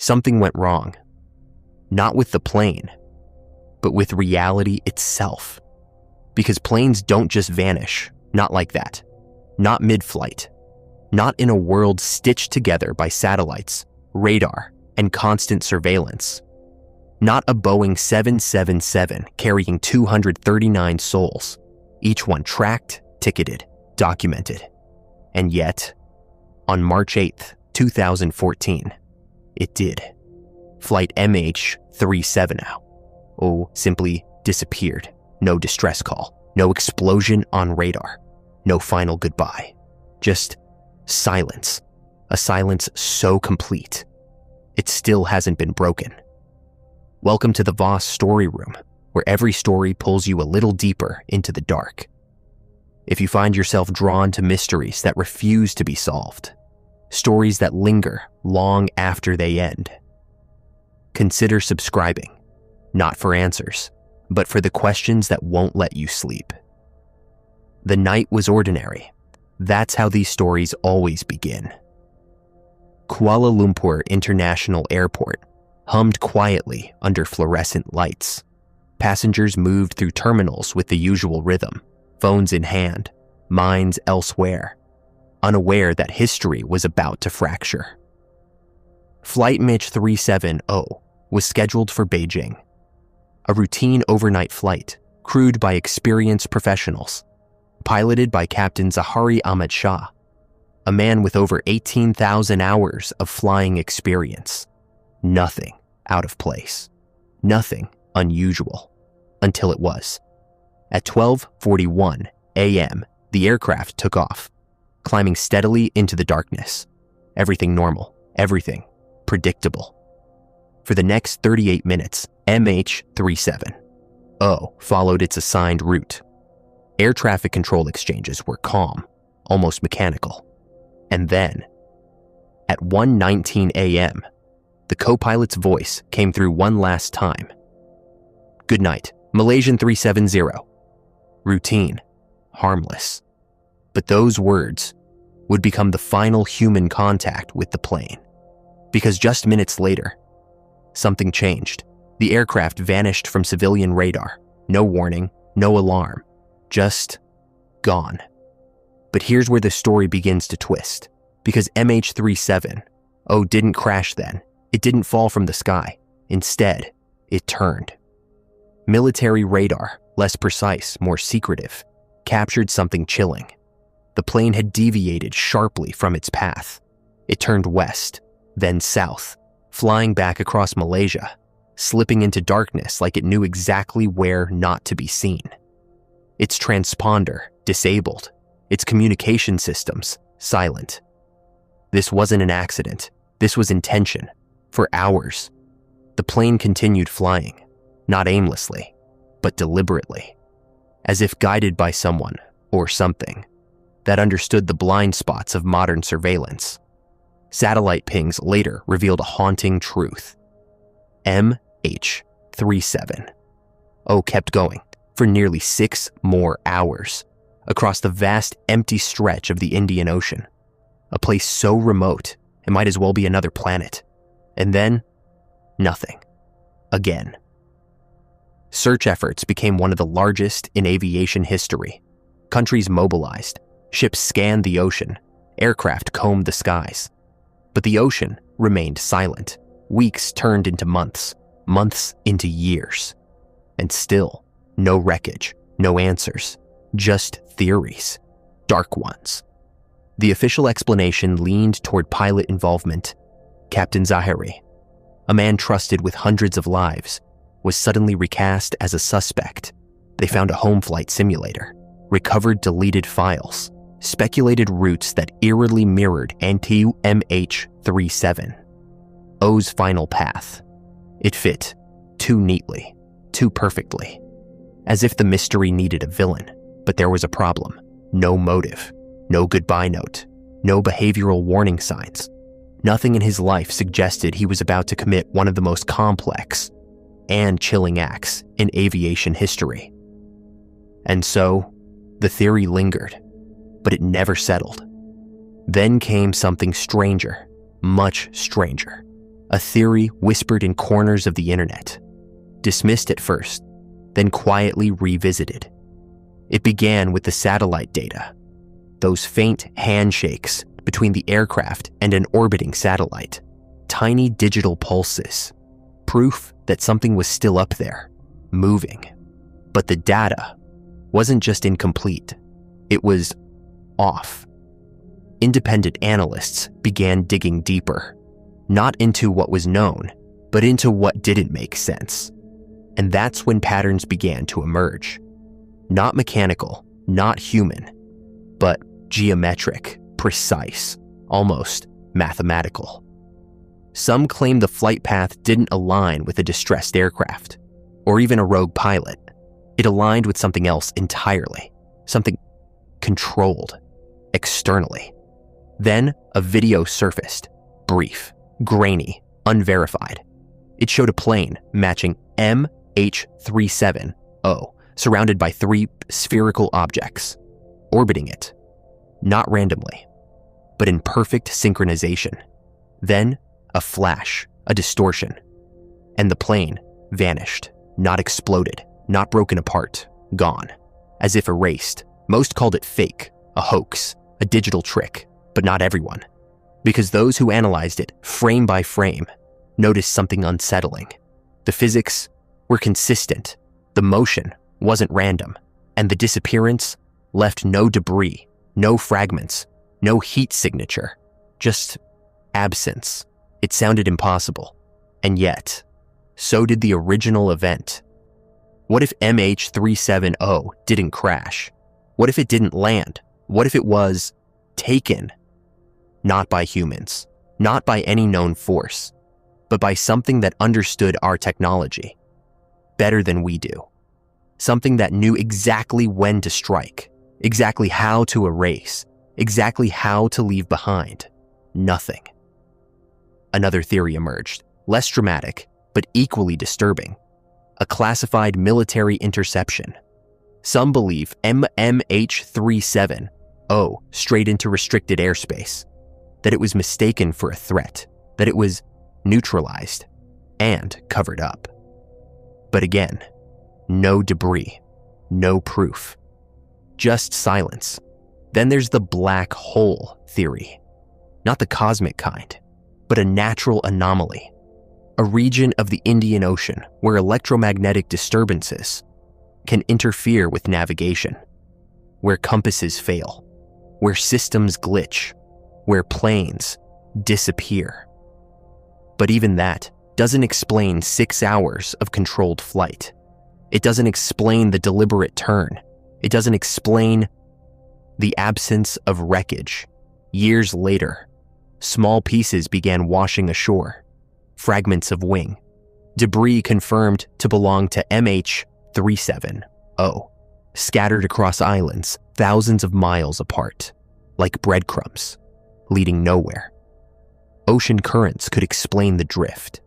Something went wrong. Not with the plane, but with reality itself. Because planes don't just vanish, not like that. Not mid-flight. Not in a world stitched together by satellites, radar, and constant surveillance. Not a Boeing 777 carrying 239 souls, each one tracked, ticketed, documented. And yet, on March 8th, 2014, it did. Flight MH370. Simply disappeared. No distress call. No explosion on radar. No final goodbye. Just silence. A silence so complete, it still hasn't been broken. Welcome to the VOSS Story Room, where every story pulls you a little deeper into the dark. If you find yourself drawn to mysteries that refuse to be solved, stories that linger long after they end, consider subscribing, not for answers, but for the questions that won't let you sleep. The night was ordinary. That's how these stories always begin. Kuala Lumpur International Airport hummed quietly under fluorescent lights. Passengers moved through terminals with the usual rhythm, phones in hand, minds elsewhere, unaware that history was about to fracture. Flight MH370 was scheduled for Beijing, a routine overnight flight crewed by experienced professionals, piloted by Captain Zahari Ahmed Shah, a man with over 18,000 hours of flying experience. Nothing out of place, nothing unusual, until it was. At 12:41 a.m., the aircraft took off, climbing steadily into the darkness. Everything normal, everything predictable. For the next 38 minutes, MH370 followed its assigned route. Air traffic control exchanges were calm, almost mechanical. And then, at 1:19 a.m., the co-pilot's voice came through one last time. "Good night, Malaysian 370. Routine, harmless. But those words would become the final human contact with the plane. Because just minutes later, something changed. The aircraft vanished from civilian radar. No warning, no alarm. Just gone. But here's where the story begins to twist. Because MH370 didn't crash then. It didn't fall from the sky. Instead, it turned. Military radar, less precise, more secretive, captured something chilling. The plane had deviated sharply from its path. It turned west, then south, flying back across Malaysia, slipping into darkness like it knew exactly where not to be seen. Its transponder disabled, its communication systems silent. This wasn't an accident. This was intention. For hours, the plane continued flying, not aimlessly, but deliberately, as if guided by someone or something that understood the blind spots of modern surveillance. Satellite pings later revealed a haunting truth. MH370 kept going for nearly 6 more hours across the vast empty stretch of the Indian Ocean, a place so remote it might as well be another planet. And then, nothing. Again. Search efforts became one of the largest in aviation history. Countries mobilized, ships scanned the ocean, aircraft combed the skies. But the ocean remained silent. Weeks turned into months, months into years. And still, no wreckage, no answers, just theories, dark ones. The official explanation leaned toward pilot involvement. Captain Zahari, a man trusted with hundreds of lives, was suddenly recast as a suspect. They found a home flight simulator, recovered deleted files, speculated routes that eerily mirrored MH370's final path. It fit too neatly, too perfectly, as if the mystery needed a villain. But there was a problem. No motive, no goodbye note, no behavioral warning signs. Nothing in his life suggested he was about to commit one of the most complex and chilling acts in aviation history. And so, the theory lingered, but it never settled. Then came something stranger, much stranger. a theory whispered in corners of the internet, dismissed at first, then quietly revisited. It began with the satellite data, those faint handshakes between the aircraft and an orbiting satellite, tiny digital pulses, proof that something was still up there, moving. But the data wasn't just incomplete, it was off. Independent analysts began digging deeper, not into what was known, but into what didn't make sense. And that's when patterns began to emerge. Not mechanical, not human, but geometric, precise, almost mathematical. Some claim the flight path didn't align with a distressed aircraft, or even a rogue pilot. It aligned with something else entirely, something controlled externally. Then a video surfaced, brief, grainy, unverified. It showed a plane matching MH370, surrounded by 3 spherical objects, orbiting it, not randomly, but in perfect synchronization. Then a flash, a distortion, and the plane vanished, not exploded, not broken apart, gone, as if erased. Most called it fake, a hoax, a digital trick, but not everyone, because those who analyzed it frame by frame noticed something unsettling. The physics were consistent, the motion wasn't random, and the disappearance left no debris, no fragments, no heat signature, just absence. It sounded impossible, and yet, so did the original event. What if MH370 didn't crash? What if it didn't land? What if it was taken? Not by humans, not by any known force, but by something that understood our technology better than we do. Something that knew exactly when to strike, exactly how to erase, exactly how to leave behind nothing. Another theory emerged, less dramatic, but equally disturbing. A classified military interception. Some believe MH370 strayed into restricted airspace, that it was mistaken for a threat, that it was neutralized and covered up. But again, no debris, no proof, just silence. Then there's the black hole theory. Not the cosmic kind, but a natural anomaly. A region of the Indian Ocean where electromagnetic disturbances can interfere with navigation, where compasses fail, where systems glitch, where planes disappear. But even that doesn't explain 6 hours of controlled flight. It doesn't explain the deliberate turn. It doesn't explain the absence of wreckage. Years later, small pieces began washing ashore, fragments of wing, debris confirmed to belong to MH370, scattered across islands thousands of miles apart, like breadcrumbs, leading nowhere. Ocean currents could explain the drift,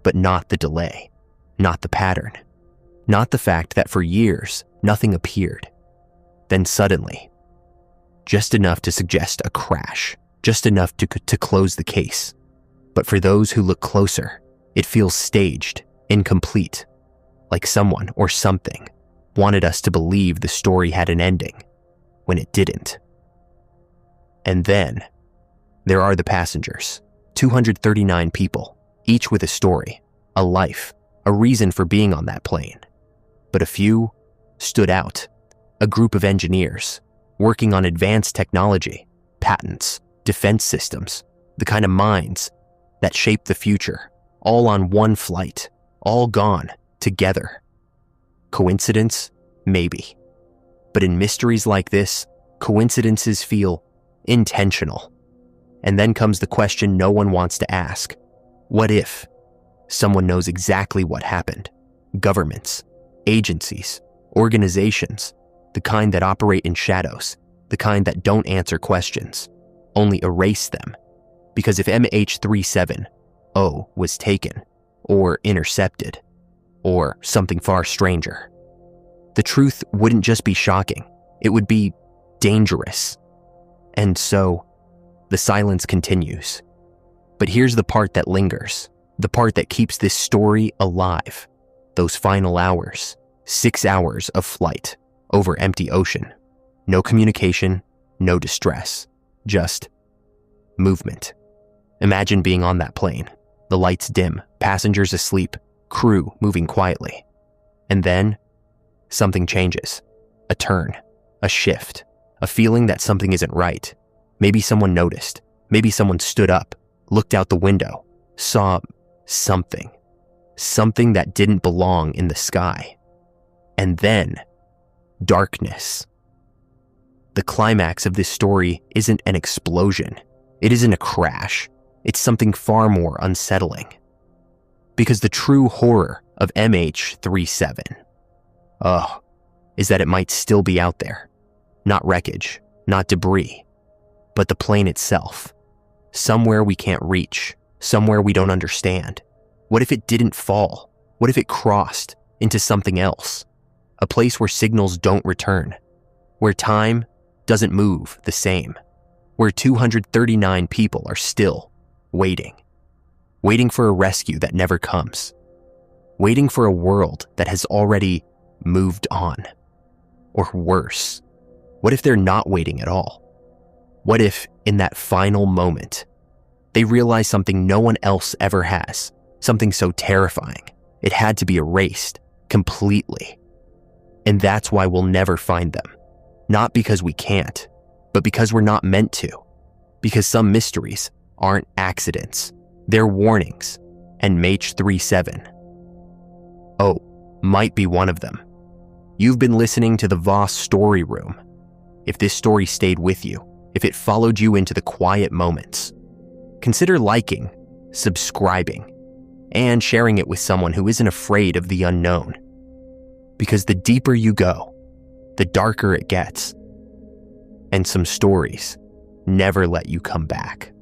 but not the delay, not the pattern, not the fact that for years nothing appeared. Then suddenly, just enough to suggest a crash, just enough to close the case. But for those who look closer, it feels staged, incomplete, like someone or something wanted us to believe the story had an ending when it didn't. And then there are the passengers, 239 people, each with a story, a life, a reason for being on that plane. But a few stood out, a group of engineers working on advanced technology, patents, defense systems, the kind of minds that shape the future, all on one flight, all gone together. Coincidence? Maybe. But in mysteries like this, coincidences feel intentional. And then comes the question no one wants to ask. What if someone knows exactly what happened? Governments, agencies, organizations, the kind that operate in shadows, the kind that don't answer questions, only erase them. Because if MH370 was taken, or intercepted, or something far stranger, the truth wouldn't just be shocking, it would be dangerous. And so, the silence continues. But here's the part that lingers. The part that keeps this story alive. Those final hours. 6 hours of flight over empty ocean. No communication, no distress. Just movement. Imagine being on that plane. The lights dim, passengers asleep, crew moving quietly. And then, something changes. A turn, a shift, a feeling that something isn't right. Maybe someone noticed. Maybe someone stood up, looked out the window, saw something. Something that didn't belong in the sky. And then, darkness. The climax of this story isn't an explosion. It isn't a crash. It's something far more unsettling. Because the true horror of MH370, is that it might still be out there. Not wreckage, not debris, but the plane itself. Somewhere we can't reach, somewhere we don't understand. What if it didn't fall? What if it crossed into something else? A place where signals don't return, where time doesn't move the same, where 239 people are still waiting for a rescue that never comes, waiting for a world that has already moved on. Or worse, what if they're not waiting at all? What if, in that final moment, they realize something no one else ever has, something so terrifying, it had to be erased completely. And that's why we'll never find them. Not because we can't, but because we're not meant to. Because some mysteries aren't accidents. They're warnings. And MH370 might be one of them. You've been listening to the VOSS Story Room. If this story stayed with you, if it followed you into the quiet moments, consider liking, subscribing, and sharing it with someone who isn't afraid of the unknown. Because the deeper you go, the darker it gets. And some stories never let you come back.